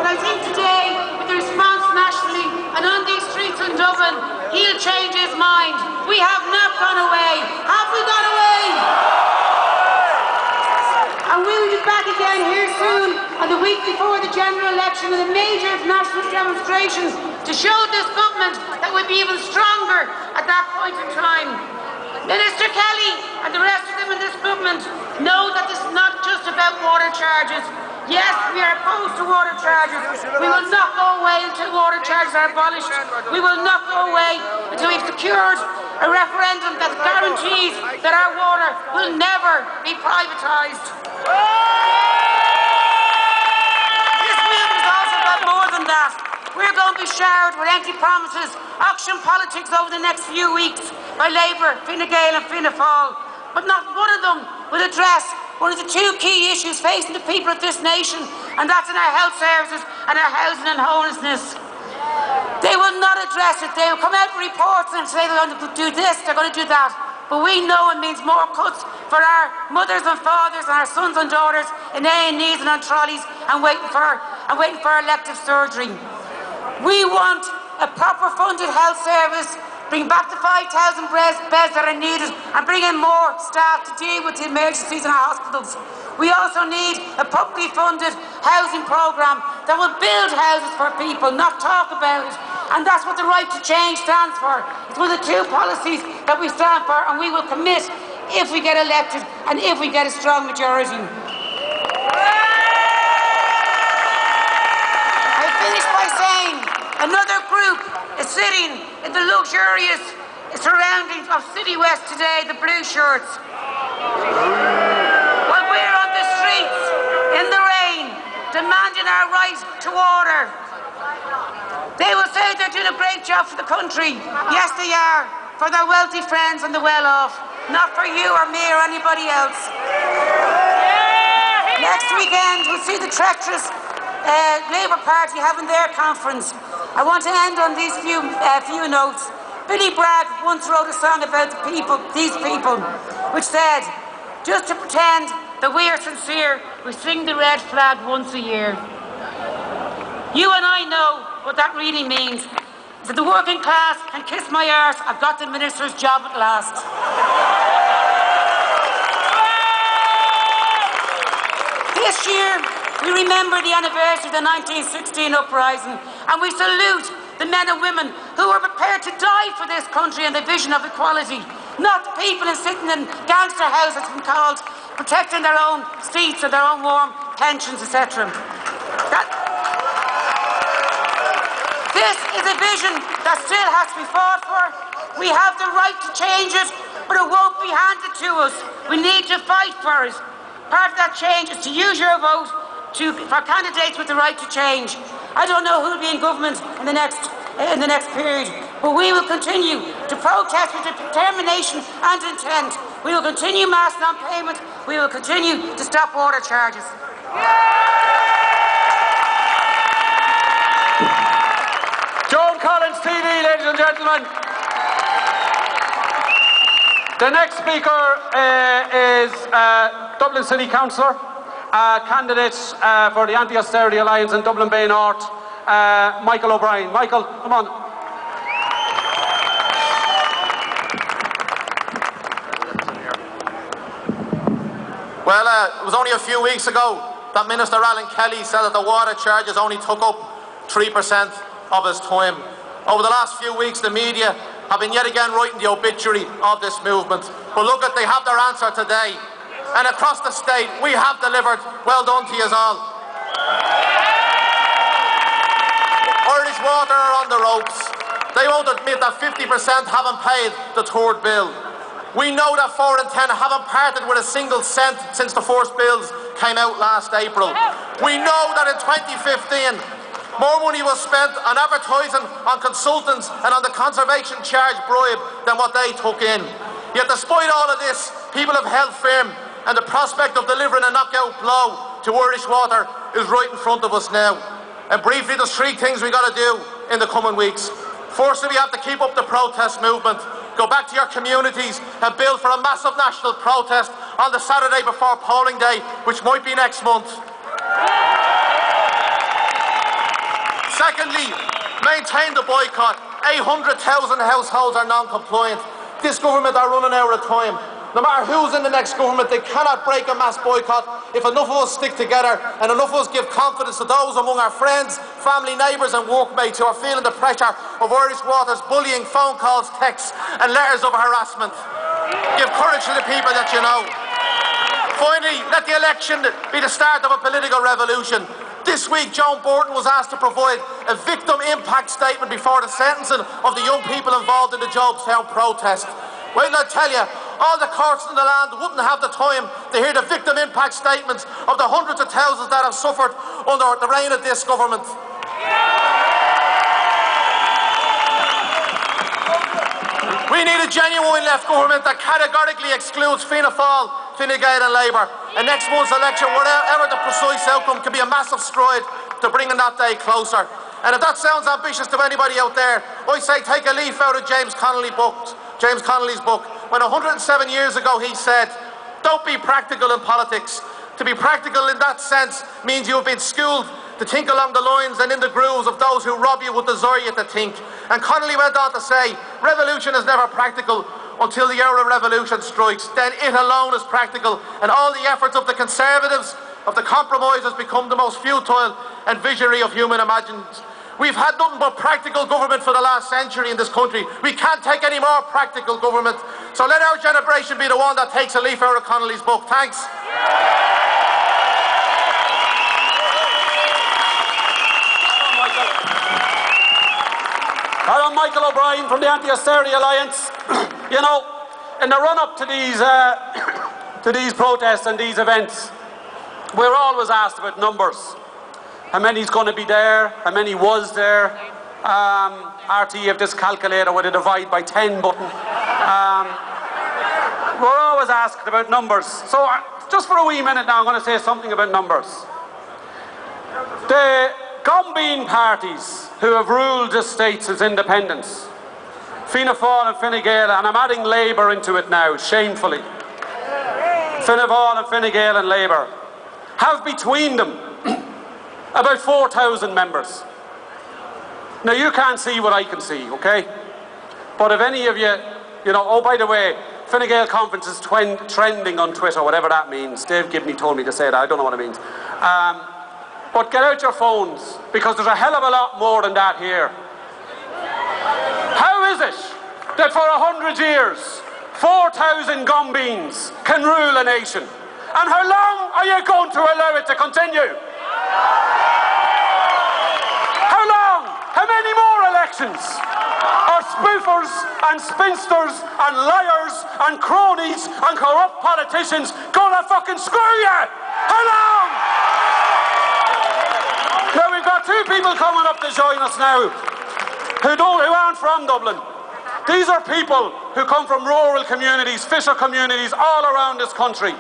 I think today, with the response nationally and on these streets in Dublin, he'll change his mind. We have not gone away. Have we gone away? And we'll be back again here soon, on the week before the general election, with a major national demonstration to show this government that we'll be even stronger at that point in time. Minister Kelly and the rest of them in this government know that this is not just about water charges. Yes, we are opposed to water charges. We will not go away until water charges are abolished. We will not go away until we've secured a referendum that guarantees that our water will never be privatised. This movement is also about more than that. We're going to be showered with empty promises, auction politics over the next few weeks by Labour, Fine Gael and Fianna Fáil. But not one of them will address one of the two key issues facing the people of this nation, and that's in our health services and our housing and homelessness. They will not address it. They will come out with reports and say they're going to do this, they're going to do that. But we know it means more cuts for our mothers and fathers and our sons and daughters in A&Es and on trolleys and waiting for elective surgery. We want a proper funded health service, bring back the 5,000 beds that are needed and bring in more staff to deal with the emergencies in our hospitals. We also need a publicly funded housing programme that will build houses for people, not talk about it. And that's what the right to change stands for. It's one of the two policies that we stand for, and we will commit if we get elected and if we get a strong majority. I finish by saying another group is sitting in the luxurious surroundings of City West today, the blue shirts. While we're on the streets in the rain, demanding our right to water, they will say they're doing a great job for the country. Yes, they are, for their wealthy friends and the well-off, not for you or me or anybody else. Next weekend, we'll see the treacherous Labour Party having their conference. I want to end on these few notes. Billy Bragg once wrote a song about these people, which said, "Just to pretend that we are sincere, we sing the red flag once a year." You and I know what that really means. That the working class can kiss my arse, I've got the minister's job at last. This year, we remember the anniversary of the 1916 uprising, and we salute the men and women who were prepared to die for this country and the vision of equality, not the people sitting in gangster houses and called, protecting their own seats and their own warm pensions, etc. This is a vision that still has to be fought for. We have the right to change it, but it won't be handed to us. We need to fight for it. Part of that change is to use your vote for candidates with the right to change. I don't know who will be in government in the next period, but we will continue to protest with determination and intent. We will continue mass non-payment. We will continue to stop water charges. Joan Collins TV, ladies and gentlemen. The next speaker is Dublin City Councillor, candidates for the Anti-Austerity Alliance in Dublin Bay North, Michael O'Brien. Michael, come on. Well, it was only a few weeks ago that Minister Alan Kelly said that the water charges only took up 3% of his time. Over the last few weeks, the media have been yet again writing the obituary of this movement. But look, they have their answer today. And across the state, we have delivered. Well done to you all. Irish Water are on the ropes. They won't admit that 50% haven't paid the third bill. We know that 4 in 10 haven't parted with a single cent since the first bills came out last April. We know that in 2015, more money was spent on advertising, on consultants and on the conservation charge bribe than what they took in. Yet despite all of this, people have held firm, and the prospect of delivering a knockout blow to Irish Water is right in front of us now. And briefly, there's 3 things we've got to do in the coming weeks. Firstly, we have to keep up the protest movement. Go back to your communities and build for a massive national protest on the Saturday before polling day, which might be next month. Secondly, maintain the boycott. 800,000 households are non-compliant. This government are running out of time. No matter who's in the next government, they cannot break a mass boycott if enough of us stick together and enough of us give confidence to those among our friends, family, neighbours and workmates who are feeling the pressure of Irish Water's bullying, phone calls, texts and letters of harassment. Give courage to the people that you know. Finally, let the election be the start of a political revolution. This week, Joan Burton was asked to provide a victim impact statement before the sentencing of the young people involved in the Jobstown protest. Wait till I tell you, all the courts in the land wouldn't have the time to hear the victim impact statements of the hundreds of thousands that have suffered under the reign of this government. We need a genuine left government that categorically excludes Fianna Fáil, Fine Gael and Labour. And next month's election, whatever the precise outcome, can be a massive stride to bringing that day closer. And if that sounds ambitious to anybody out there, I say take a leaf out of James Connolly's book. When 107 years ago he said, don't be practical in politics. To be practical in that sense means you have been schooled to think along the lines and in the grooves of those who rob you would desire you to think. And Connolly went on to say, revolution is never practical until the hour of revolution strikes. Then it alone is practical, and all the efforts of the Conservatives, of the compromisers, become the most futile and visionary of human imaginings. We've had nothing but practical government for the last century in this country. We can't take any more practical government. So let our generation be the one that takes a leaf out of Connolly's book. Thanks. Hello, Michael O'Brien from the Anti-Austerity Alliance. You know, in the run-up to these protests and these events, we're always asked about numbers. How many's going to be there? How many was there? RT have this calculator with a divide by 10 button. We're always asked about numbers. So just for a wee minute now, I'm going to say something about numbers. The Gumbean parties who have ruled this state since independence, Fianna Fáil and Fine Gael, and I'm adding Labour into it now, shamefully. Fianna Fáil and Fine Gael and Labour have between them about 4,000 members. Now you can't see what I can see, okay? But if any of you, oh by the way, Fine Gael conference is trending on Twitter, whatever that means. Dave Gibney told me to say that, I don't know what it means. But get out your phones, because there's a hell of a lot more than that here. How is it that for 100 years, 4,000 Gumbeans can rule a nation? And how long are you going to allow it to continue? How long? How many more elections? Are spoofers and spinsters and liars and cronies and corrupt politicians gonna fucking screw you? How long? Now we've got two people coming up to join us now who aren't from Dublin. These are people who come from rural communities, fisher communities all around this country,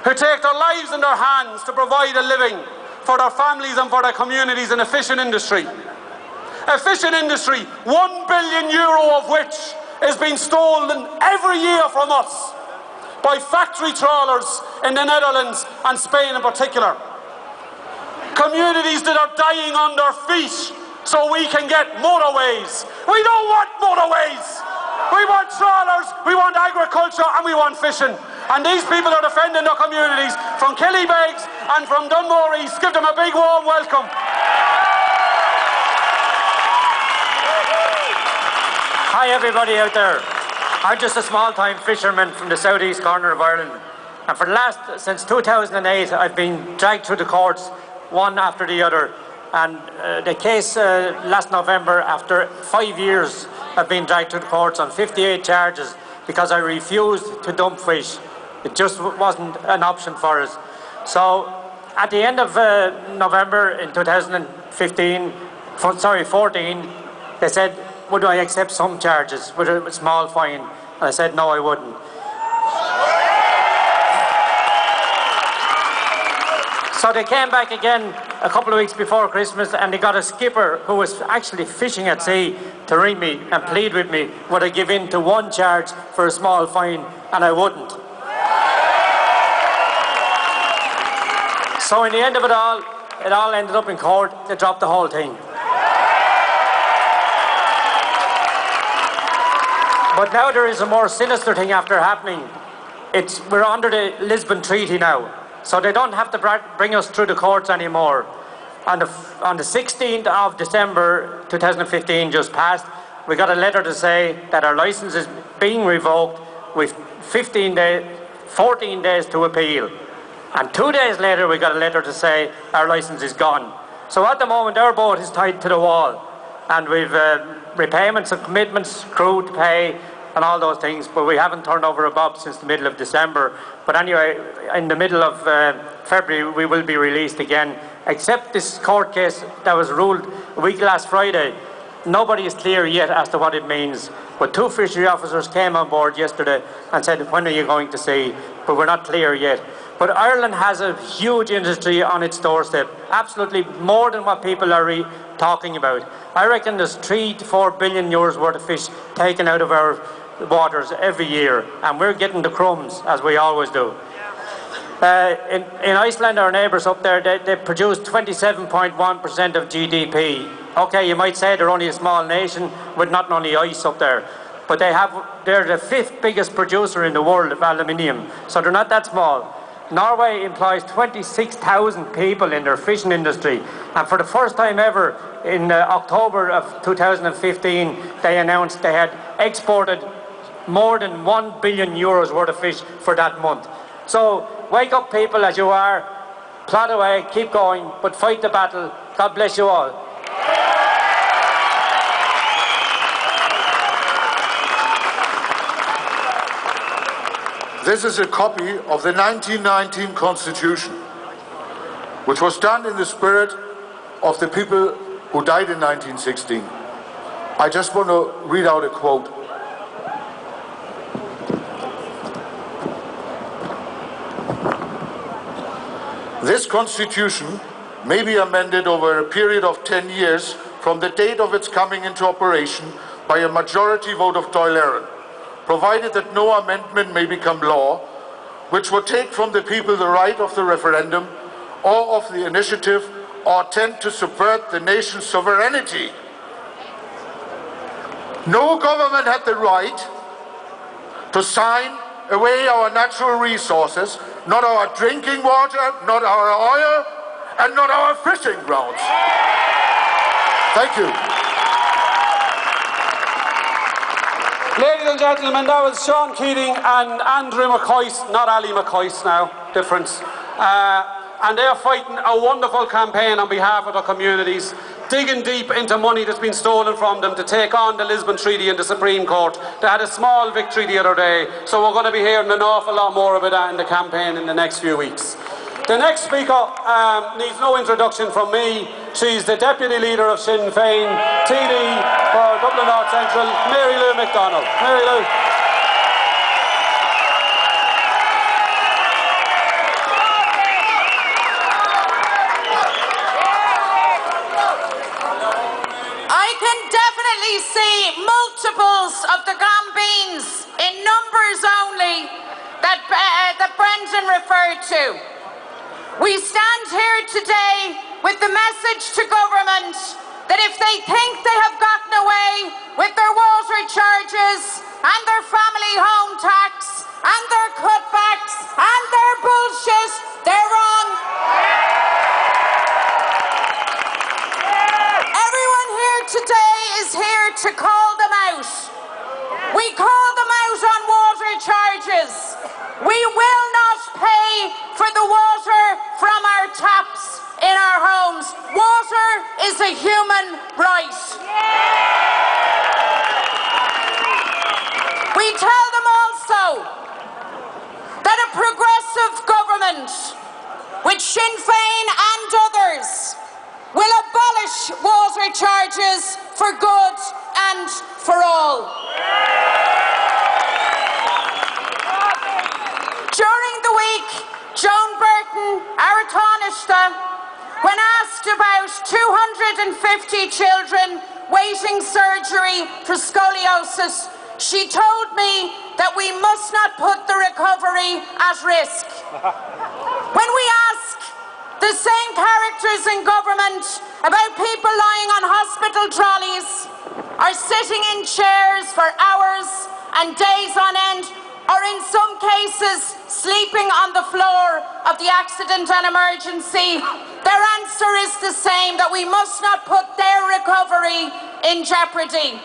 who take their lives in their hands to provide a living for their families and for their communities in a fishing industry. A fishing industry, €1 billion of which is being stolen every year from us by factory trawlers in the Netherlands and Spain in particular. Communities that are dying on their feet so we can get motorways. We don't want motorways. We want trawlers, we want agriculture and we want fishing. And these people are defending their communities from Killybegs and from Dunmore East. Give them a big warm welcome. Hi everybody out there. I'm just a small-time fisherman from the southeast corner of Ireland. And since 2008, I've been dragged through the courts, one after the other. And the case last November, after 5 years, I've been dragged through the courts on 58 charges because I refused to dump fish. It just wasn't an option for us. So at the end of November in 2014, they said, would I accept some charges with a small fine? And I said, no, I wouldn't. So they came back again a couple of weeks before Christmas and they got a skipper who was actually fishing at sea to ring me and plead with me, would I give in to one charge for a small fine? And I wouldn't. So in the end of it all ended up in court. They dropped the whole thing. But now there is a more sinister thing after happening. We're under the Lisbon Treaty now, so they don't have to bring us through the courts anymore. On the 16th of December 2015 just passed, we got a letter to say that our licence is being revoked with 14 days to appeal. And 2 days later we got a letter to say our licence is gone. So at the moment our boat is tied to the wall, and we've repayments and commitments, crew to pay and all those things, but we haven't turned over a bob since the middle of December. But anyway, in the middle of February we will be released again, except this court case that was ruled a week last Friday. Nobody is clear yet as to what it means, but 2 fishery officers came on board yesterday and said, when are you going to sea? But we're not clear yet. But Ireland has a huge industry on its doorstep, absolutely more than what people are talking about. I reckon there's 3 to 4 billion euros worth of fish taken out of our waters every year, and we're getting the crumbs, as we always do. In Iceland, our neighbours up there, they produce 27.1% of GDP. Okay, you might say they're only a small nation with not only ice up there, but they're the 5th biggest producer in the world of aluminium, so they're not that small. Norway employs 26,000 people in their fishing industry, and for the first time ever in October of 2015 they announced they had exported more than 1 billion euros worth of fish for that month. So wake up, people, as you are, plod away, keep going, but fight the battle. God bless you all. This is a copy of the 1919 Constitution, which was done in the spirit of the people who died in 1916. I just want to read out a quote. This Constitution may be amended over a period of 10 years from the date of its coming into operation by a majority vote of Dáil Éireann, provided that no amendment may become law, which would take from the people the right of the referendum or of the initiative or tend to subvert the nation's sovereignty. No government had the right to sign away our natural resources, not our drinking water, not our oil, and not our fishing grounds. Thank you. Ladies and gentlemen, that was Sean Keating and Andrew McCoyce, not Ali McCoyce now, difference. And they're fighting a wonderful campaign on behalf of the communities, digging deep into money that's been stolen from them to take on the Lisbon Treaty in the Supreme Court. They had a small victory the other day, so we're going to be hearing an awful lot more about that in the campaign in the next few weeks. The next speaker needs no introduction from me. She's the Deputy Leader of Sinn Féin, TD for Dublin North Central, Mary Lou McDonald. Mary Lou. I can definitely see multiples of the Gambins in numbers only that Brendan referred to. We stand here today with the message to government that if they think they have gotten away with their water charges and their family home tax and their cutbacks and their bullshit, they're wrong. Everyone here today is here to call them out. We call them out on water charges. We will not pay for the water from our taps in our homes. Water is a human right. We tell them also that a progressive government with Sinn Féin and others will abolish water charges for good and for all. During the week, Joan Burton, our Taoiseach, when asked about 250 children waiting surgery for scoliosis, she told me that we must not put the recovery at risk. When we ask the same characters in government about people lying on hospital trolleys or sitting in chairs for hours and days on end, or in some cases sleeping on the floor of the accident and emergency, their answer is the same, that we must not put their recovery in jeopardy.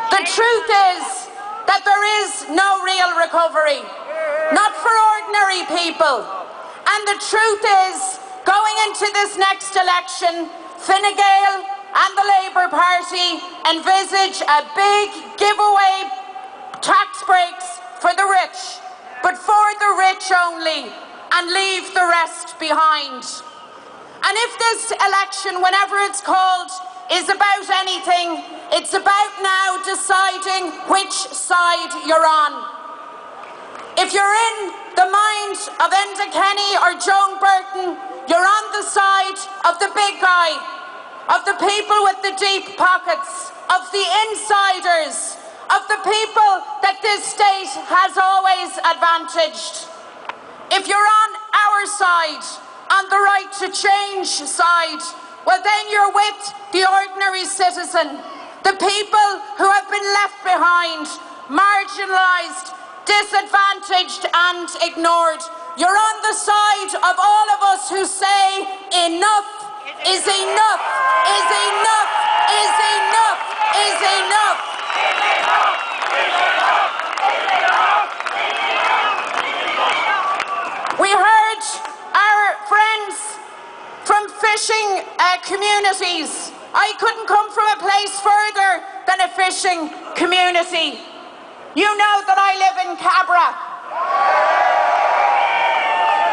The truth is that there is no real recovery, not for ordinary people. And the truth is, going into this next election, Fine Gael and the Labour Party envisage a big giveaway tax breaks for the rich, but for the rich only, and leave the rest behind. And if this election, whenever it's called, is about anything, it's about now deciding which side you're on. If you're in the mind of Enda Kenny or Joan Burton, you're on the side of the big guy, of the people with the deep pockets, of the insiders, of the people that this state has always advantaged. If you're on our side, on the right to change side, well then you're with the ordinary citizen, the people who have been left behind, marginalised, disadvantaged and ignored. You're on the side of all of us who say enough is enough, is enough, is enough, is enough. We heard our friends from fishing communities. I couldn't come from a place further than a fishing community. You know that I live in Cabra,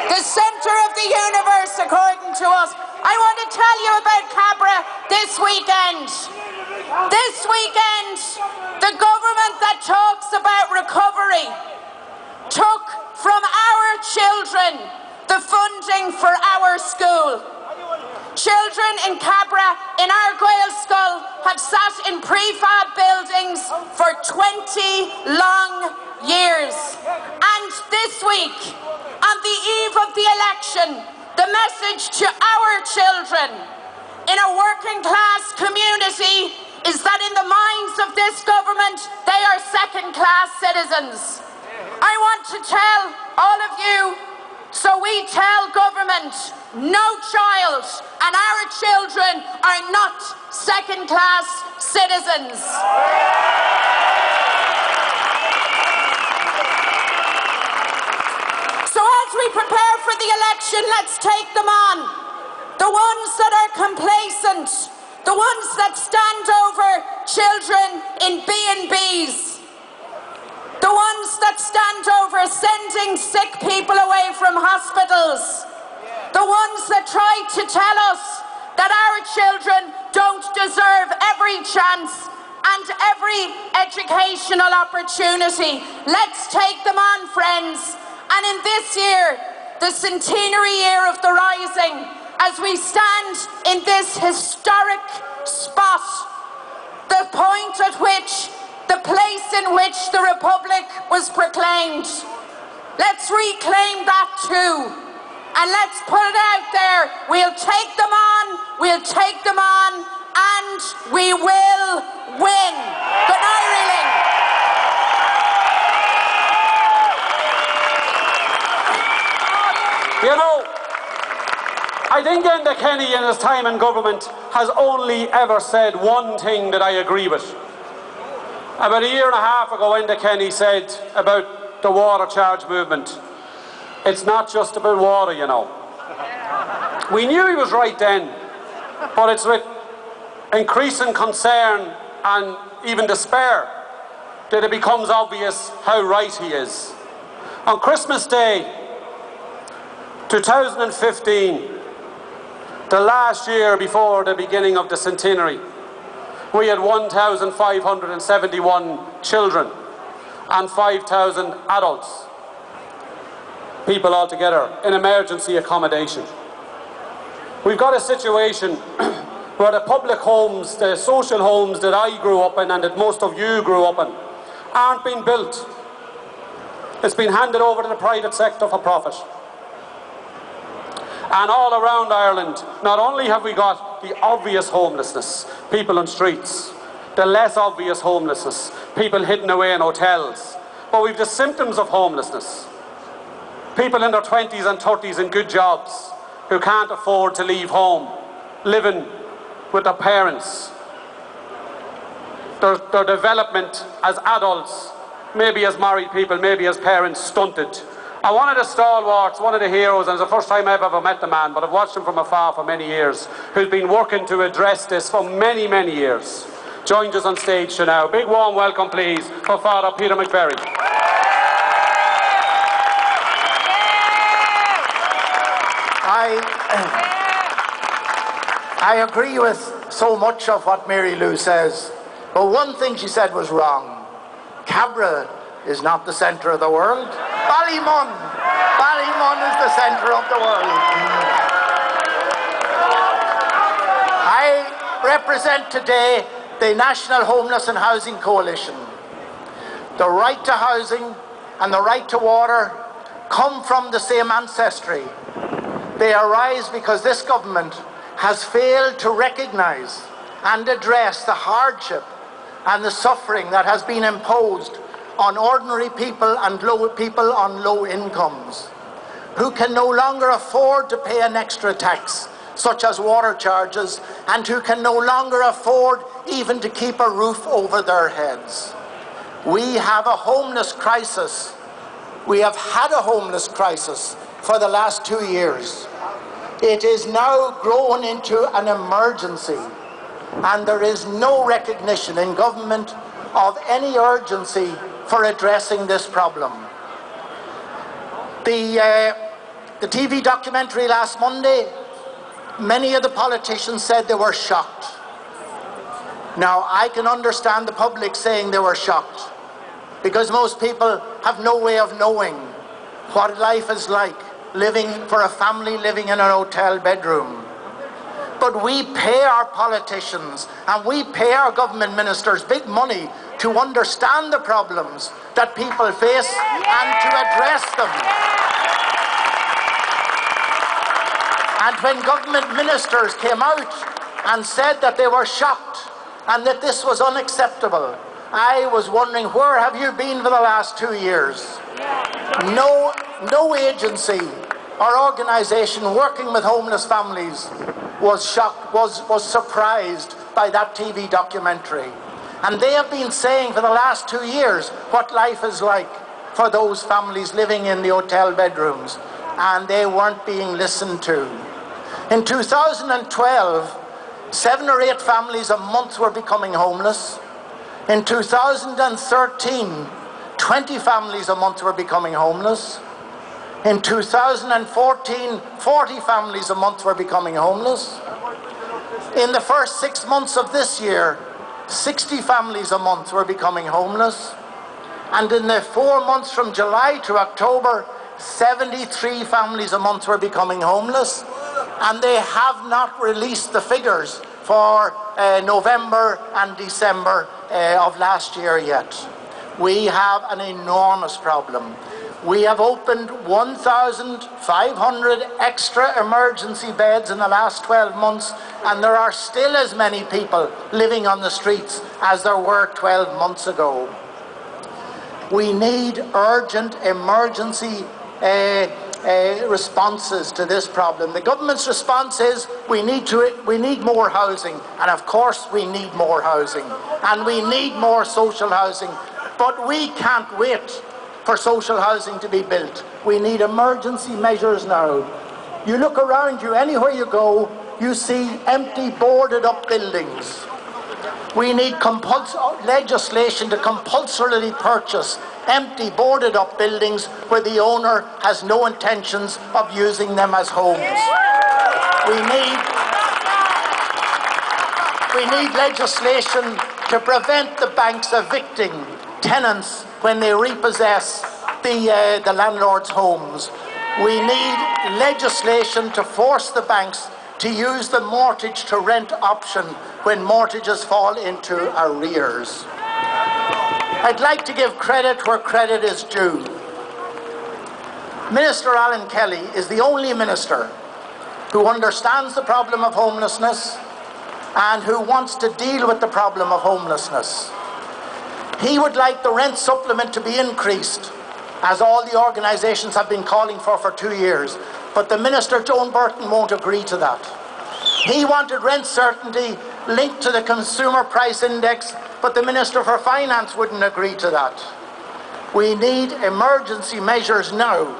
the centre of the universe according to us. I want to tell you about Cabra this weekend. This weekend, the government that talks about recovery took from our children the funding for our school. Children in Cabra, in our Gael School, have sat in prefab buildings for 20 long years. And this week, on the eve of the election, the message to our children in a working class community is that in the minds of this government, they are second-class citizens. I want to tell all of you, so we tell government, no child and our children are not second-class citizens. So as we prepare for the election, let's take them on. The ones that are complacent, the ones that stand over children in B&Bs, the ones that stand over sending sick people away from hospitals, the ones that try to tell us that our children don't deserve every chance and every educational opportunity. Let's take them on, friends. And in this year, the centenary year of the Rising, as we stand in this historic spot, the point at which, the place in which the Republic was proclaimed, let's reclaim that too. And let's put it out there. We'll take them on, and we will win. Good night, Reeling. You know, I think Enda Kenny in his time in government has only ever said one thing that I agree with. About a year and a half ago, Enda Kenny said about the water charge movement, it's not just about water, you know. We knew he was right then, but it's with increasing concern and even despair that it becomes obvious how right he is. On Christmas Day 2015, the last year before the beginning of the centenary, we had 1,571 children and 5,000 adults, people altogether, in emergency accommodation. We've got a situation where the public homes, the social homes that I grew up in and that most of you grew up in, aren't being built. It's been handed over to the private sector for profit. And all around Ireland, not only have we got the obvious homelessness, people on streets, the less obvious homelessness, people hidden away in hotels. But we've the symptoms of homelessness. People in their 20s and 30s in good jobs who can't afford to leave home, living with their parents. Their development as adults, maybe as married people, maybe as parents, stunted. And one of the stalwarts, one of the heroes, and it's the first time I've ever met the man, but I've watched him from afar for many years, who's been working to address this for many, many years, joins us on stage now. Big warm welcome, please, for Father Peter McVerry. I agree with so much of what Mary Lou says, but one thing she said was wrong. Cabra is not the centre of the world. Ballymun is the centre of the world. I represent today the National Homeless and Housing Coalition. The right to housing and the right to water come from the same ancestry. They arise because this government has failed to recognise and address the hardship and the suffering that has been imposed on ordinary people and people on low incomes, who can no longer afford to pay an extra tax, such as water charges, and who can no longer afford even to keep a roof over their heads. We have a homeless crisis. We have had a homeless crisis for the last 2 years. It is now grown into an emergency, and there is no recognition in government of any urgency for addressing this problem. The TV documentary last Monday, many of the politicians said they were shocked. Now, I can understand the public saying they were shocked, because most people have no way of knowing what life is like living for a family living in an hotel bedroom. But we pay our politicians and we pay our government ministers big money to understand the problems that people face and to address them. And when government ministers came out and said that they were shocked and that this was unacceptable, I was wondering, where have you been for the last 2 years? No agency or organisation working with homeless families was shocked, was surprised by that TV documentary. And they have been saying for the last 2 years what life is like for those families living in the hotel bedrooms, and they weren't being listened to. In 2012, 7 or 8 families a month were becoming homeless. In 2013, 20 families a month were becoming homeless. In 2014, 40 families a month were becoming homeless. In the first 6 months of this year, 60 families a month were becoming homeless. And in the 4 months from July to October, 73 families a month were becoming homeless. And they have not released the figures for November and December of last year yet. We have an enormous problem. We have opened 1,500 extra emergency beds in the last 12 months, and there are still as many people living on the streets as there were 12 months ago. We need urgent emergency responses to this problem. The government's response is we need more housing, and of course we need more housing, and we need more social housing, but we can't wait for social housing to be built. We need emergency measures now. You look around you, anywhere you go, you see empty, boarded up buildings. We need legislation to compulsorily purchase empty, boarded up buildings where the owner has no intentions of using them as homes. We need legislation to prevent the banks evicting tenants when they repossess the landlord's homes. We need legislation to force the banks to use the mortgage to rent option when mortgages fall into arrears. I'd like to give credit where credit is due. Minister Alan Kelly is the only minister who understands the problem of homelessness and who wants to deal with the problem of homelessness. He would like the rent supplement to be increased, as all the organisations have been calling for 2 years. But the Minister, Joan Burton, won't agree to that. He wanted rent certainty linked to the Consumer Price Index, but the Minister for Finance wouldn't agree to that. We need emergency measures now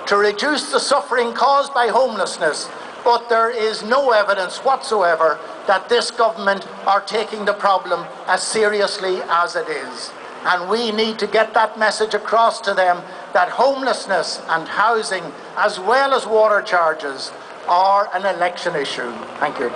to reduce the suffering caused by homelessness, but there is no evidence whatsoever that this government are taking the problem as seriously as it is. And we need to get that message across to them that homelessness and housing, as well as water charges, are an election issue. Thank you.